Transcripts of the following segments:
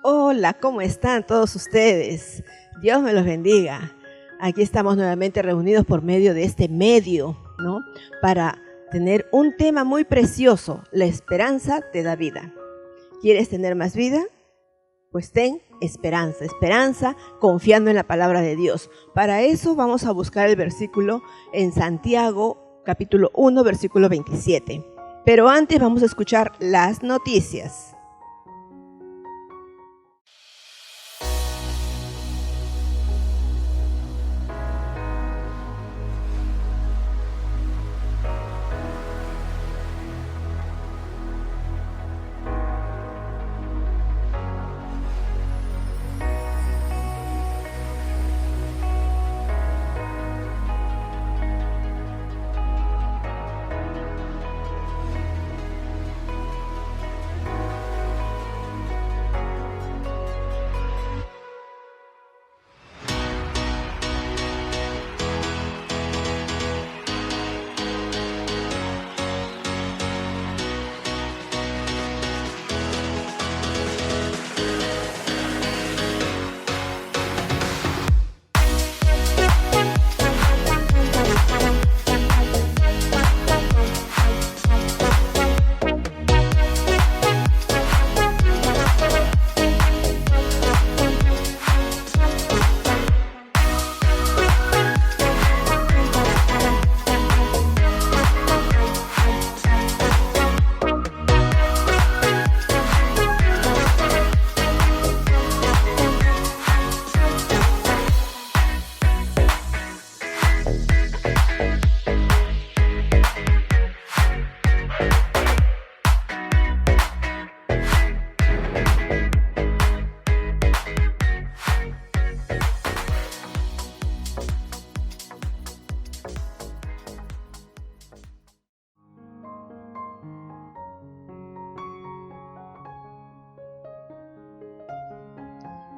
Hola, ¿cómo están todos ustedes? Dios me los bendiga. Aquí estamos nuevamente reunidos por medio de este medio, ¿no? Para tener un tema muy precioso. La esperanza te da vida. ¿Quieres tener más vida? Pues ten esperanza, esperanza confiando en la palabra de Dios. Para eso vamos a buscar el versículo en Santiago, capítulo 1, versículo 27. Pero antes vamos a escuchar las noticias.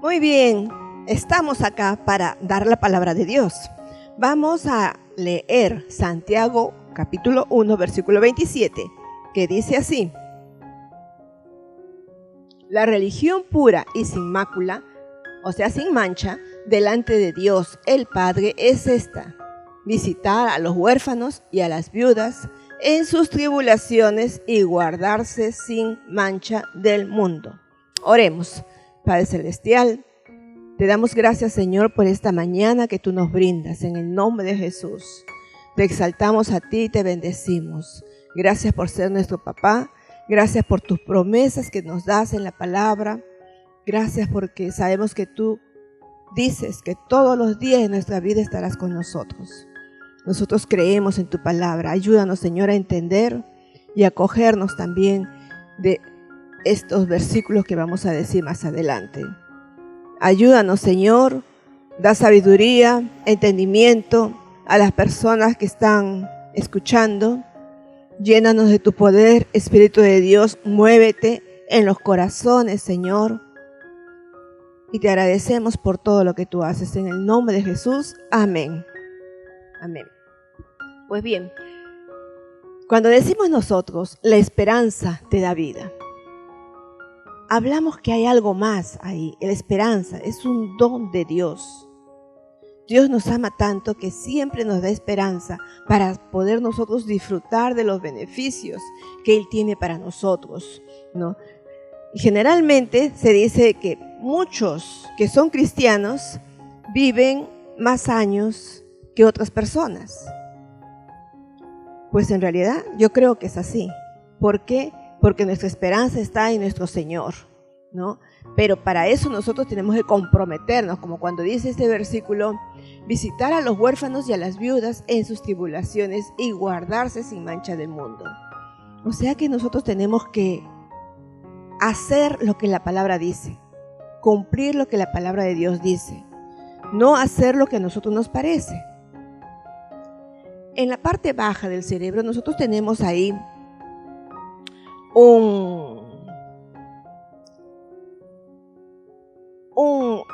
Muy bien, estamos acá para dar la palabra de Dios. Vamos a leer Santiago capítulo 1, versículo 27, que dice así: la religión pura y sin mácula, o sea, sin mancha, delante de Dios el Padre es esta: visitar a los huérfanos y a las viudas en sus tribulaciones y guardarse sin mancha del mundo. Oremos. Padre Celestial, te damos gracias, Señor, por esta mañana que tú nos brindas. En el nombre de Jesús, te exaltamos a ti y te bendecimos. Gracias por ser nuestro papá. Gracias por tus promesas que nos das en la palabra. Gracias porque sabemos que tú dices que todos los días de nuestra vida estarás con nosotros. Nosotros creemos en tu palabra. Ayúdanos, Señor, a entender y a acogernos también de estos versículos que vamos a decir más adelante. Ayúdanos, Señor, da sabiduría, entendimiento a las personas que están escuchando. Llénanos de tu poder, Espíritu de Dios, muévete en los corazones, Señor. Y te agradecemos por todo lo que tú haces. En el nombre de Jesús, amén. Amén. Pues bien, cuando decimos nosotros, la esperanza te da vida, hablamos que hay algo más ahí. La esperanza es un don de Dios. Dios nos ama tanto que siempre nos da esperanza para poder nosotros disfrutar de los beneficios que Él tiene para nosotros, ¿no? Y generalmente se dice que muchos que son cristianos viven más años que otras personas. Pues en realidad yo creo que es así. ¿Por qué? Porque nuestra esperanza está en nuestro Señor, ¿no? Pero para eso nosotros tenemos que comprometernos, como cuando dice este versículo: visitar a los huérfanos y a las viudas en sus tribulaciones y guardarse sin mancha del mundo. O sea que nosotros tenemos que hacer lo que la palabra dice, cumplir lo que la palabra de Dios dice, no hacer lo que a nosotros nos parece. En la parte baja del cerebro nosotros tenemos ahí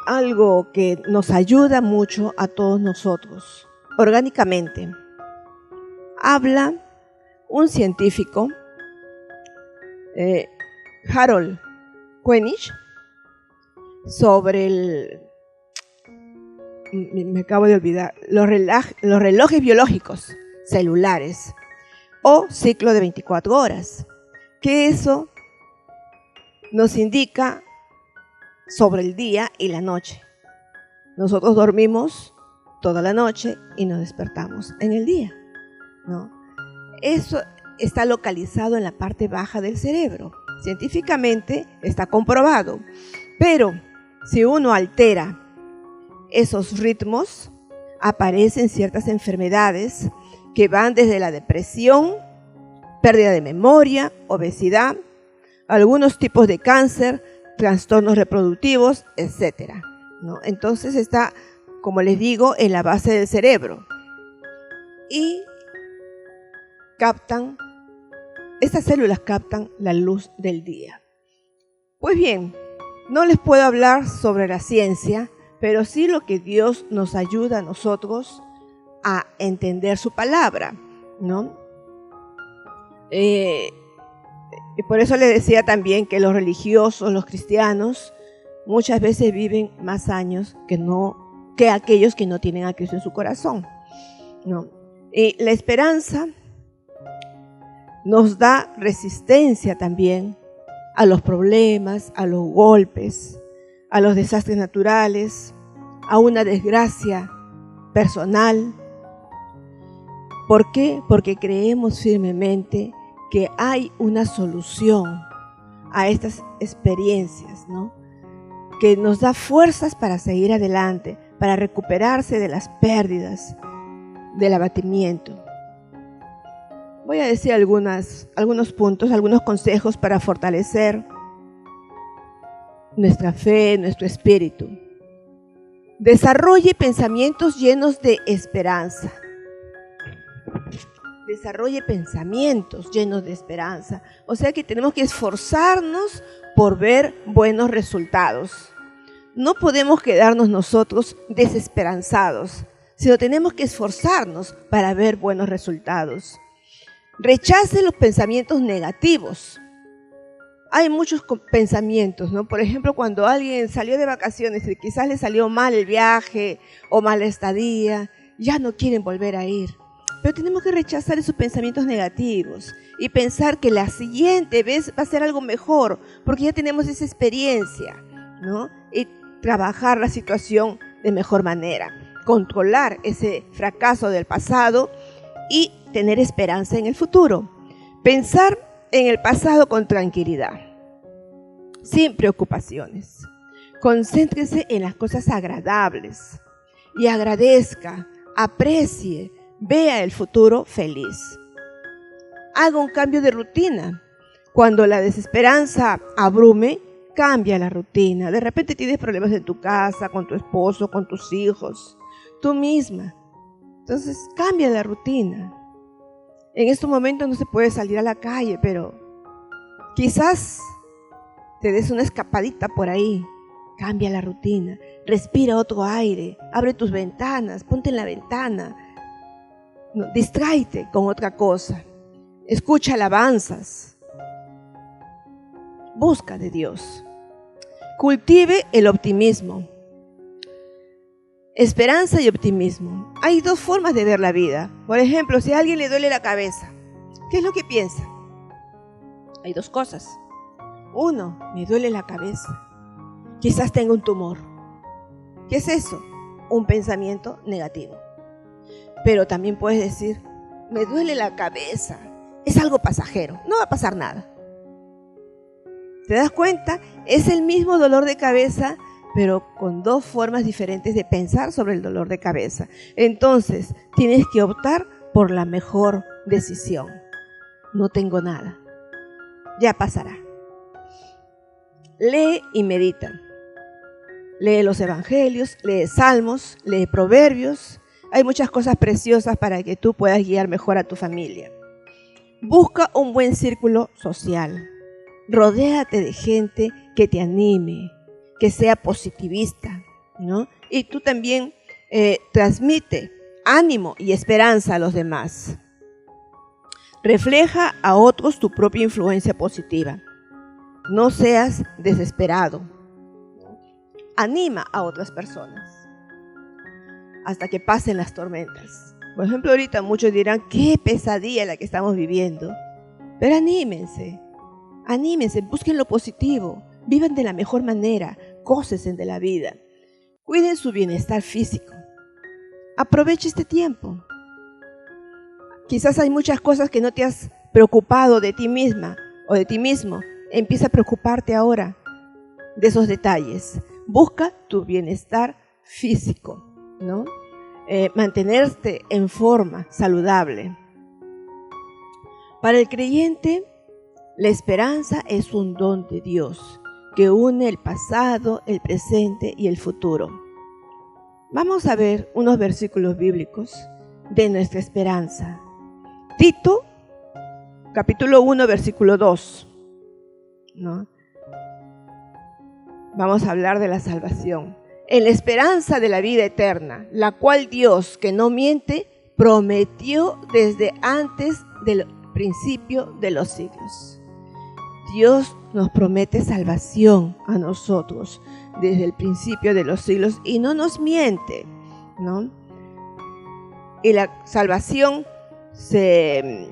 algo que nos ayuda mucho a todos nosotros, orgánicamente. Habla un científico, Harold Koenig, sobre me acabo de olvidar, los relojes biológicos celulares o ciclo de 24 horas, que eso nos indica sobre el día y la noche. Nosotros dormimos toda la noche y nos despertamos en el día, ¿no? Eso está localizado en la parte baja del cerebro. Científicamente está comprobado. Pero si uno altera esos ritmos, aparecen ciertas enfermedades que van desde la depresión, pérdida de memoria, obesidad, algunos tipos de cáncer, trastornos reproductivos, etc., ¿no? Entonces está, como les digo, en la base del cerebro. Y estas células captan la luz del día. Pues bien, no les puedo hablar sobre la ciencia, pero sí lo que Dios nos ayuda a nosotros a entender su palabra, ¿no? Y por eso les decía también que los religiosos, los cristianos, muchas veces viven más años que aquellos que no tienen a Cristo en su corazón, ¿no? Y la esperanza nos da resistencia también a los problemas, a los golpes, a los desastres naturales, a una desgracia personal. ¿Por qué? Porque creemos firmemente que hay una solución a estas experiencias, ¿no? Que nos da fuerzas para seguir adelante, para recuperarse de las pérdidas, del abatimiento. Voy a decir algunos puntos, algunos consejos para fortalecer nuestra fe, nuestro espíritu. Desarrolle pensamientos llenos de esperanza. Desarrolle pensamientos llenos de esperanza. O sea que tenemos que esforzarnos por ver buenos resultados. No podemos quedarnos nosotros desesperanzados, sino tenemos que esforzarnos para ver buenos resultados. Rechace los pensamientos negativos. Hay muchos pensamientos, ¿no? Por ejemplo, cuando alguien salió de vacaciones y quizás le salió mal el viaje o mal la estadía, ya no quieren volver a ir. Pero tenemos que rechazar esos pensamientos negativos y pensar que la siguiente vez va a ser algo mejor, porque ya tenemos esa experiencia, ¿no? Y trabajar la situación de mejor manera, controlar ese fracaso del pasado y tener esperanza en el futuro. Pensar en el pasado con tranquilidad, sin preocupaciones. Concéntrese en las cosas agradables y agradezca, aprecie, vea el futuro feliz. Haga un cambio de rutina. Cuando la desesperanza abrume, cambia la rutina. De repente tienes problemas en tu casa, con tu esposo, con tus hijos, tú misma. Entonces, cambia la rutina. En estos momentos no se puede salir a la calle, pero quizás te des una escapadita por ahí. Cambia la rutina, respira otro aire, abre tus ventanas, ponte en la ventana, distráete con otra cosa, escucha alabanzas, busca de Dios. Cultive el optimismo. Esperanza y optimismo. Hay dos formas de ver la vida. Por ejemplo, si a alguien le duele la cabeza, ¿qué es lo que piensa? Hay dos cosas. Uno, me duele la cabeza. Quizás tenga un tumor. ¿Qué es eso? Un pensamiento negativo. Pero también puedes decir, me duele la cabeza. Es algo pasajero, no va a pasar nada. ¿Te das cuenta? Es el mismo dolor de cabeza, pero con dos formas diferentes de pensar sobre el dolor de cabeza. Entonces, tienes que optar por la mejor decisión. No tengo nada. Ya pasará. Lee y medita. Lee los evangelios, lee salmos, lee proverbios. Hay muchas cosas preciosas para que tú puedas guiar mejor a tu familia. Busca un buen círculo social. Rodéate de gente que te anime, que sea positivista, ¿no? Y tú también transmite ánimo y esperanza a los demás. Refleja a otros tu propia influencia positiva. No seas desesperado. anima a otras personas hasta que pasen las tormentas. Por ejemplo, ahorita muchos dirán, qué pesadilla la que estamos viviendo. Pero anímense, busquen lo positivo, vivan de la mejor manera, gócense de la vida, cuiden su bienestar físico. Aproveche este tiempo. Quizás hay muchas cosas que no te has preocupado de ti misma o de ti mismo. Empieza a preocuparte ahora de esos detalles. Busca tu bienestar físico, ¿no? Mantenerte en forma saludable. Para el creyente, la esperanza es un don de Dios que une el pasado, el presente y el futuro. Vamos a ver unos versículos bíblicos de nuestra esperanza. Tito, capítulo 1, versículo 2, ¿no? Vamos a hablar de la salvación. En la esperanza de la vida eterna, la cual Dios, que no miente, prometió desde antes del principio de los siglos. Dios nos promete salvación a nosotros desde el principio de los siglos y no nos miente, ¿no? Y la salvación se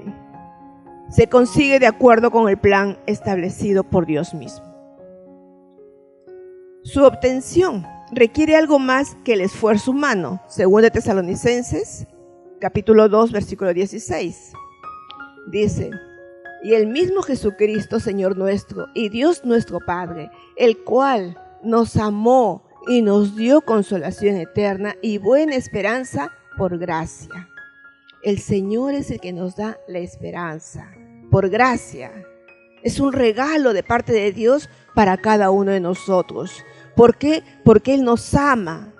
consigue de acuerdo con el plan establecido por Dios mismo. Su obtención requiere algo más que el esfuerzo humano, según de Tesalonicenses, capítulo 2, versículo 16. Dice, y el mismo Jesucristo, Señor nuestro, y Dios nuestro Padre, el cual nos amó y nos dio consolación eterna y buena esperanza por gracia. El Señor es el que nos da la esperanza, por gracia. Es un regalo de parte de Dios para cada uno de nosotros. ¿Por qué? Porque Él nos ama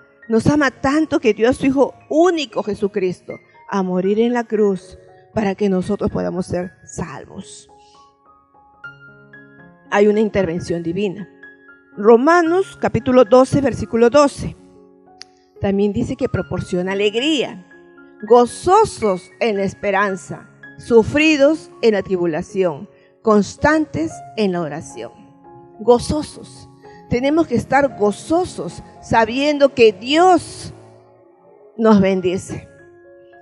tanto que dio a su Hijo único Jesucristo a morir en la cruz para que nosotros podamos ser salvos. Hay una intervención divina. Romanos capítulo 12, versículo 12. También dice que proporciona alegría, gozosos en la esperanza, sufridos en la tribulación, constantes en la oración. Gozosos. Tenemos que estar gozosos sabiendo que Dios nos bendice,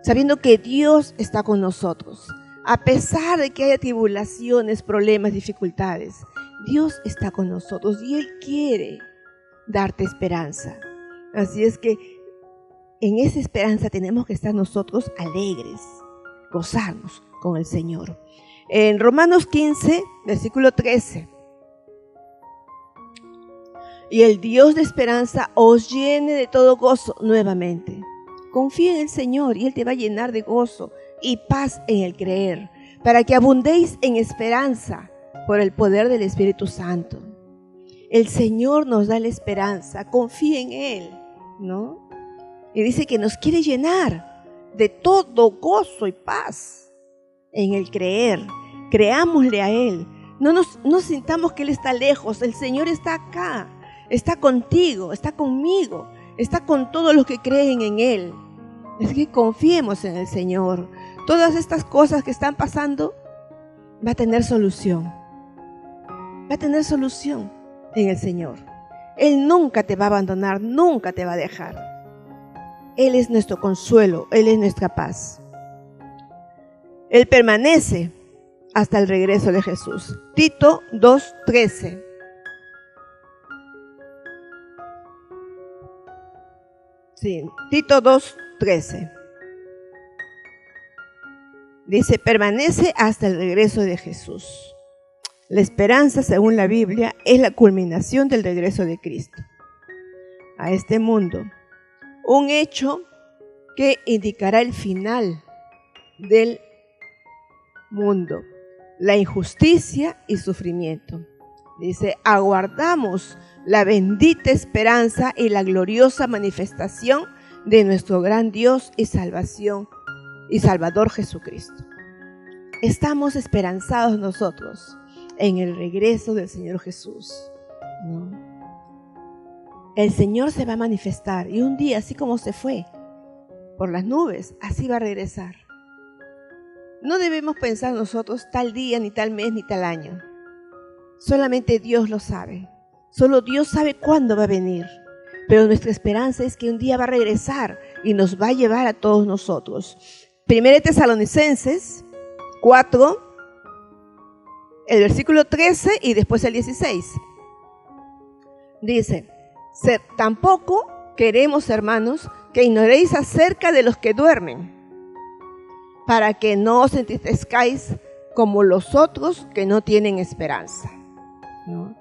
sabiendo que Dios está con nosotros. A pesar de que haya tribulaciones, problemas, dificultades, Dios está con nosotros y Él quiere darte esperanza. Así es que en esa esperanza tenemos que estar nosotros alegres, gozarnos con el Señor. En Romanos 15, versículo 13. Y el Dios de esperanza os llene de todo gozo nuevamente. Confía en el Señor y Él te va a llenar de gozo y paz en el creer, para que abundéis en esperanza por el poder del Espíritu Santo. El Señor nos da la esperanza, confía en Él, ¿no? Y dice que nos quiere llenar de todo gozo y paz en el creer. Creámosle a Él. No sintamos que Él está lejos. El Señor está acá. Está contigo, está conmigo, está con todos los que creen en Él. Es que confiemos en el Señor. Todas estas cosas que están pasando va a tener solución. Va a tener solución en el Señor. Él nunca te va a abandonar, nunca te va a dejar. Él es nuestro consuelo, Él es nuestra paz. Él permanece hasta el regreso de Jesús. Tito 2:13. Sí, Tito 2:13. Dice, permanece hasta el regreso de Jesús. La esperanza, según la Biblia, es la culminación del regreso de Cristo a este mundo. Un hecho que indicará el final del mundo, la injusticia y sufrimiento. Dice, aguardamos la bendita esperanza y la gloriosa manifestación de nuestro gran Dios y salvación y Salvador Jesucristo. Estamos esperanzados nosotros en el regreso del Señor Jesús, ¿no? El Señor se va a manifestar y un día, así como se fue por las nubes, así va a regresar. No debemos pensar nosotros tal día, ni tal mes, ni tal año. Solamente Dios lo sabe. Solo Dios sabe cuándo va a venir. pero nuestra esperanza es que un día va a regresar y nos va a llevar a todos nosotros. 1 Tesalonicenses 4, el versículo 13 y después el 16. Dice: tampoco queremos, hermanos, que ignoréis acerca de los que duermen, para que no os entristezcáis como los otros que no tienen esperanza, ¿no?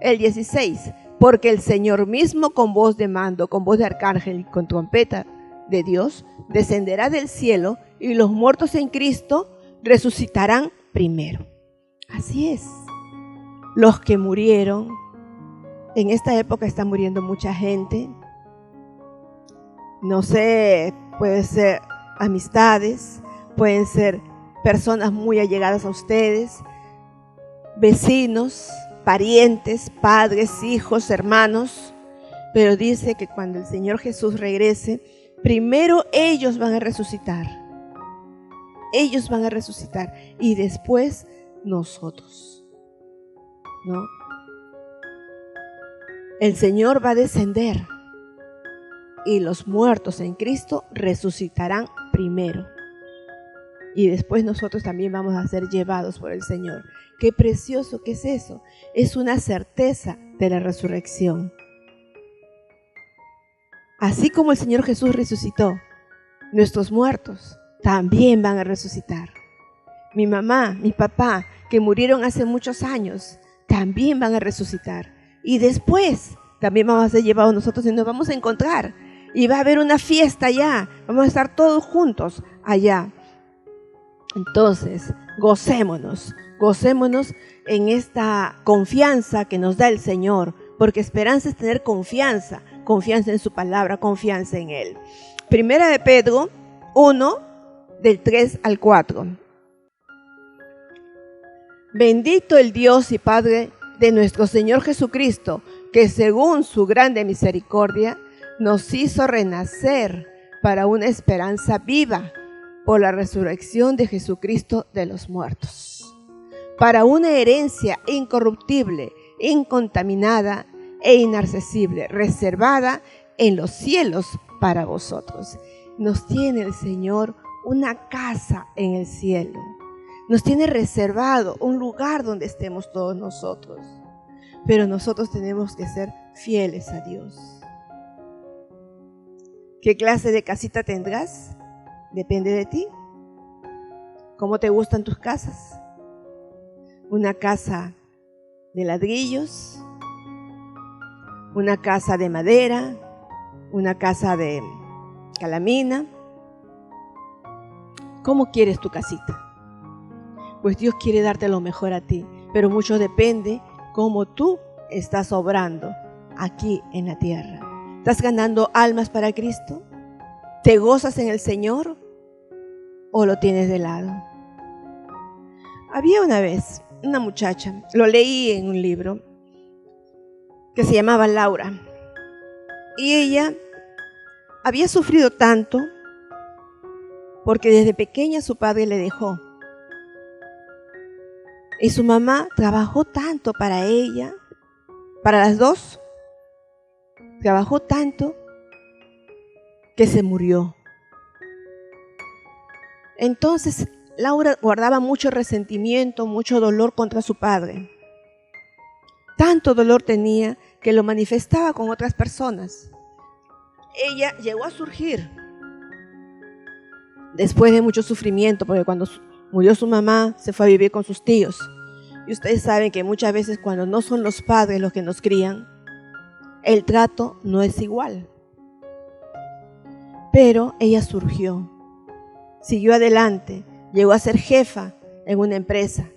El 16, porque el Señor mismo con voz de mando, con voz de arcángel y con trompeta de Dios, descenderá del cielo y los muertos en Cristo resucitarán primero. Así es. Los que murieron, en esta época está muriendo mucha gente. No sé, puede ser amistades, pueden ser personas muy allegadas a ustedes, vecinos, parientes, padres, hijos, hermanos. Pero dice que cuando el Señor Jesús regrese, primero ellos van a resucitar. Ellos van a resucitar y después nosotros, ¿no? El Señor va a descender y los muertos en Cristo resucitarán primero. Y después nosotros también vamos a ser llevados por el Señor. Qué precioso que es eso. Es una certeza de la resurrección. Así como el Señor Jesús resucitó, nuestros muertos también van a resucitar. Mi mamá, mi papá, que murieron hace muchos años, también van a resucitar. Y después también vamos a ser llevados nosotros y nos vamos a encontrar. Y va a haber una fiesta allá. Vamos a estar todos juntos allá. Entonces, gocémonos en esta confianza que nos da el Señor, porque esperanza es tener confianza en su palabra, confianza en Él. Primera de Pedro 1, del 3 al 4. Bendito el Dios y Padre de nuestro Señor Jesucristo, que según su grande misericordia nos hizo renacer para una esperanza viva por la resurrección de Jesucristo de los muertos, para una herencia incorruptible, incontaminada e inaccesible, reservada en los cielos para vosotros. Nos tiene el Señor una casa en el cielo. Nos tiene reservado un lugar donde estemos todos nosotros. Pero nosotros tenemos que ser fieles a Dios. ¿Qué clase de casita tendrás? Depende de ti. ¿Cómo te gustan tus casas? ¿Una casa de ladrillos? ¿Una casa de madera? ¿Una casa de calamina? ¿Cómo quieres tu casita? Pues Dios quiere darte lo mejor a ti, pero mucho depende cómo tú estás obrando aquí en la tierra. ¿Estás ganando almas para Cristo? ¿Te gozas en el Señor o lo tienes de lado? Había una vez una muchacha, lo leí en un libro, que se llamaba Laura, y ella había sufrido tanto porque desde pequeña su padre le dejó. Y su mamá trabajó tanto para ella, para las dos, trabajó tanto que se murió. Entonces Laura guardaba mucho resentimiento, mucho dolor contra su padre. Tanto dolor tenía que lo manifestaba con otras personas. Ella llegó a surgir después de mucho sufrimiento, porque cuando murió su mamá, se fue a vivir con sus tíos. Y ustedes saben que muchas veces cuando no son los padres los que nos crían, el trato no es igual. Pero ella surgió, siguió adelante, llegó a ser jefa en una empresa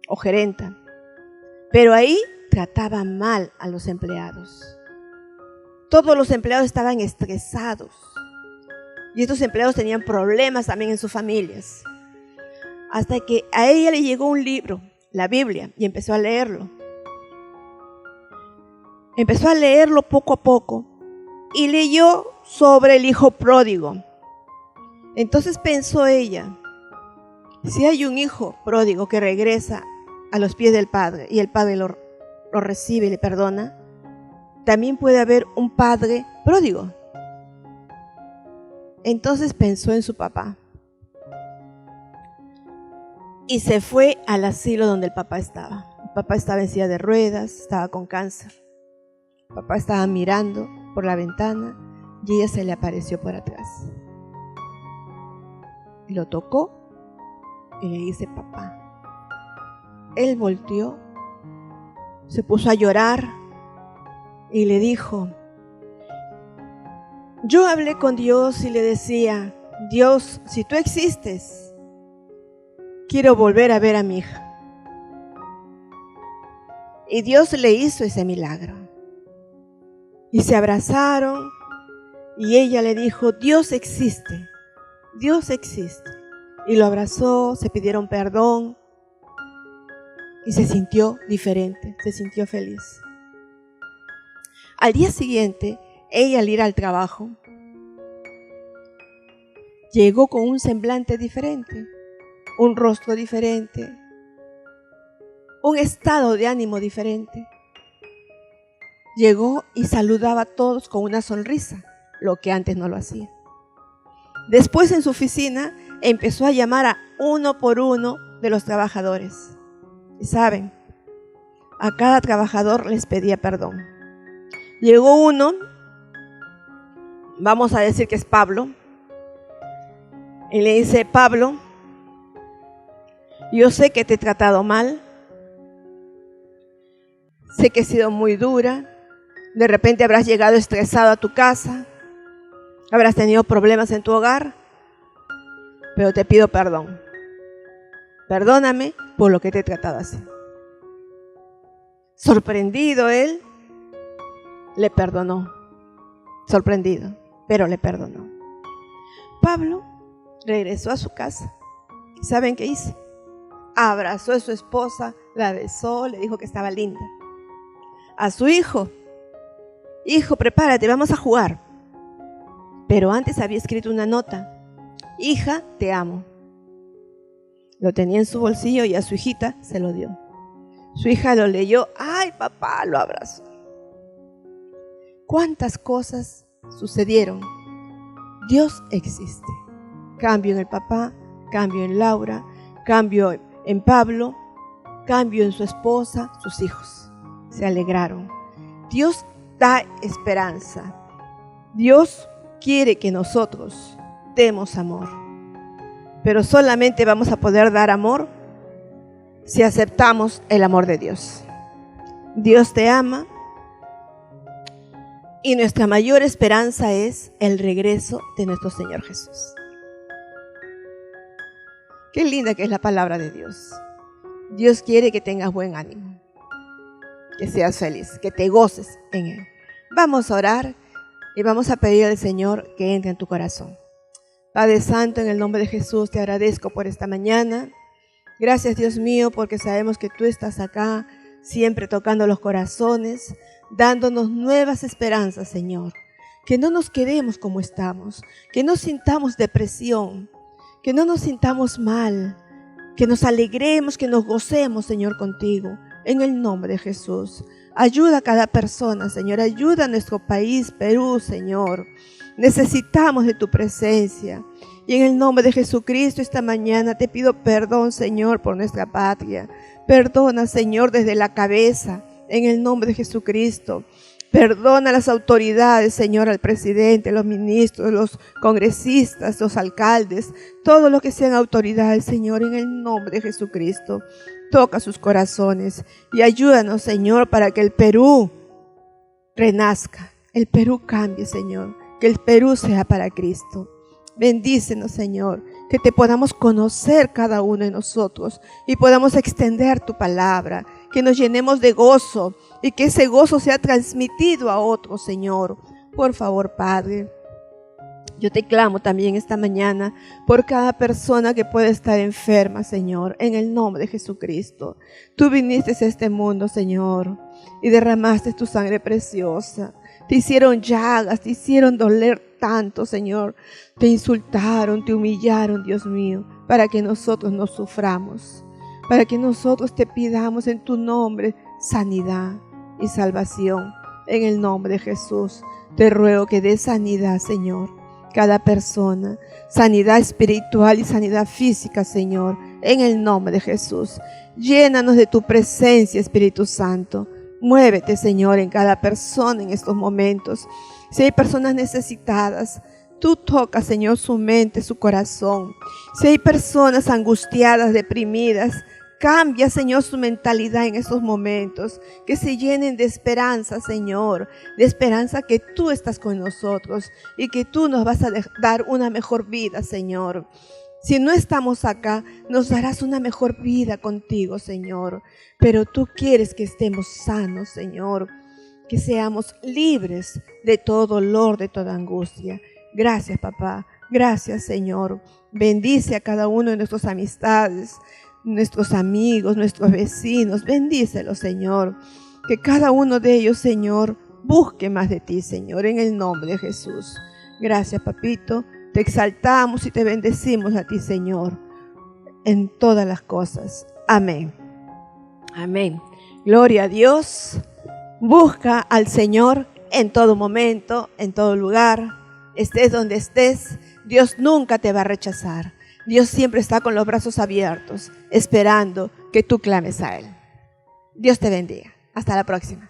o gerenta. Pero ahí trataba mal a los empleados. Todos los empleados estaban estresados. Y estos empleados tenían problemas también en sus familias. Hasta que a ella le llegó un libro, la Biblia, y empezó a leerlo. Empezó a leerlo poco a poco y leyó sobre el hijo pródigo. Entonces pensó ella, si hay un hijo pródigo que regresa a los pies del padre y el padre lo recibe y le perdona, también puede haber un padre pródigo. Entonces pensó en su papá y se fue al asilo donde el papá estaba. El papá estaba en silla de ruedas, estaba con cáncer. El papá estaba mirando por la ventana y ella se le apareció por atrás. Y lo tocó y le dice: papá. Él volteó, se puso a llorar y le dijo: yo hablé con Dios y le decía: Dios, si tú existes, quiero volver a ver a mi hija. Y Dios le hizo ese milagro. Y se abrazaron y ella le dijo: Dios existe, Dios existe. Y lo abrazó, se pidieron perdón y se sintió diferente, se sintió feliz. Al día siguiente, ella, al ir al trabajo, llegó con un semblante diferente, un rostro diferente, un estado de ánimo diferente. Llegó y saludaba a todos con una sonrisa, lo que antes no lo hacía. Después, en su oficina, empezó a llamar a uno por uno de los trabajadores. Y saben, a cada trabajador les pedía perdón. Llegó uno, vamos a decir que es Pablo, y le dice: Pablo, yo sé que te he tratado mal, sé que he sido muy dura, de repente habrás llegado estresado a tu casa, habrás tenido problemas en tu hogar, pero te pido perdón. Perdóname por lo que te he tratado así. Sorprendido él, le perdonó. Sorprendido, pero le perdonó. Pablo regresó a su casa. ¿Saben qué hizo? Abrazó a su esposa, la besó, le dijo que estaba linda. A su hijo: hijo, prepárate, vamos a jugar. Pero antes había escrito una nota: hija, te amo. Lo tenía en su bolsillo y a su hijita se lo dio. Su hija lo leyó: ay, papá, lo abrazó. ¿Cuántas cosas sucedieron? Dios existe. Cambio en el papá, cambio en Laura, cambio en Pablo, cambio en su esposa, sus hijos. Se alegraron. Dios da esperanza. Dios quiere que nosotros demos amor. Pero solamente vamos a poder dar amor si aceptamos el amor de Dios. Dios te ama y nuestra mayor esperanza es el regreso de nuestro Señor Jesús. Qué linda que es la palabra de Dios. Dios quiere que tengas buen ánimo, que seas feliz, que te goces en Él. Vamos a orar y vamos a pedir al Señor que entre en tu corazón. Padre Santo, en el nombre de Jesús, te agradezco por esta mañana. Gracias, Dios mío, porque sabemos que tú estás acá, siempre tocando los corazones, dándonos nuevas esperanzas, Señor. Que no nos quedemos como estamos, que no sintamos depresión, que no nos sintamos mal, que nos alegremos, que nos gocemos, Señor, contigo. En el nombre de Jesús, ayuda a cada persona, Señor. Ayuda a nuestro país, Perú, Señor. Necesitamos de tu presencia. Y en el nombre de Jesucristo, esta mañana te pido perdón, Señor, por nuestra patria. Perdona, Señor, desde la cabeza, en el nombre de Jesucristo. Perdona a las autoridades, Señor, al presidente, los ministros, los congresistas, los alcaldes, todos los que sean autoridades, Señor, en el nombre de Jesucristo. Toca sus corazones y ayúdanos, Señor, para que el Perú renazca, el Perú cambie, Señor, que el Perú sea para Cristo. Bendícenos, Señor, que te podamos conocer cada uno de nosotros y podamos extender tu palabra, que nos llenemos de gozo y que ese gozo sea transmitido a otros, Señor. Por favor, Padre, yo te clamo también esta mañana por cada persona que puede estar enferma, Señor, en el nombre de Jesucristo. Tú viniste a este mundo, Señor, y derramaste tu sangre preciosa. Te hicieron llagas, te hicieron doler tanto, Señor. Te insultaron, te humillaron, Dios mío, para que nosotros no suframos, para que nosotros te pidamos en tu nombre sanidad y salvación. En el nombre de Jesús, te ruego que des sanidad, Señor. Cada persona, sanidad espiritual y sanidad física, Señor. En el nombre de Jesús. Llénanos de tu presencia, Espíritu Santo. Muévete, Señor, en cada persona en estos momentos. Si hay personas necesitadas, tú tocas, Señor, su mente, su corazón. Si hay personas angustiadas, deprimidas, cambia, Señor, su mentalidad en estos momentos. Que se llenen de esperanza, Señor. De esperanza que tú estás con nosotros y que tú nos vas a dar una mejor vida, Señor. Si no estamos acá, nos darás una mejor vida contigo, Señor. Pero tú quieres que estemos sanos, Señor. Que seamos libres de todo dolor, de toda angustia. Gracias, papá. Gracias, Señor. Bendice a cada uno de nuestras amistades, nuestros amigos, nuestros vecinos. Bendícelos, Señor. Que cada uno de ellos, Señor, busque más de ti, Señor, en el nombre de Jesús. Gracias, papito. Te exaltamos y te bendecimos a ti, Señor, en todas las cosas. Amén. Amén. Gloria a Dios. Busca al Señor en todo momento, en todo lugar. Estés donde estés, Dios nunca te va a rechazar. Dios siempre está con los brazos abiertos, esperando que tú clames a Él. Dios te bendiga. Hasta la próxima.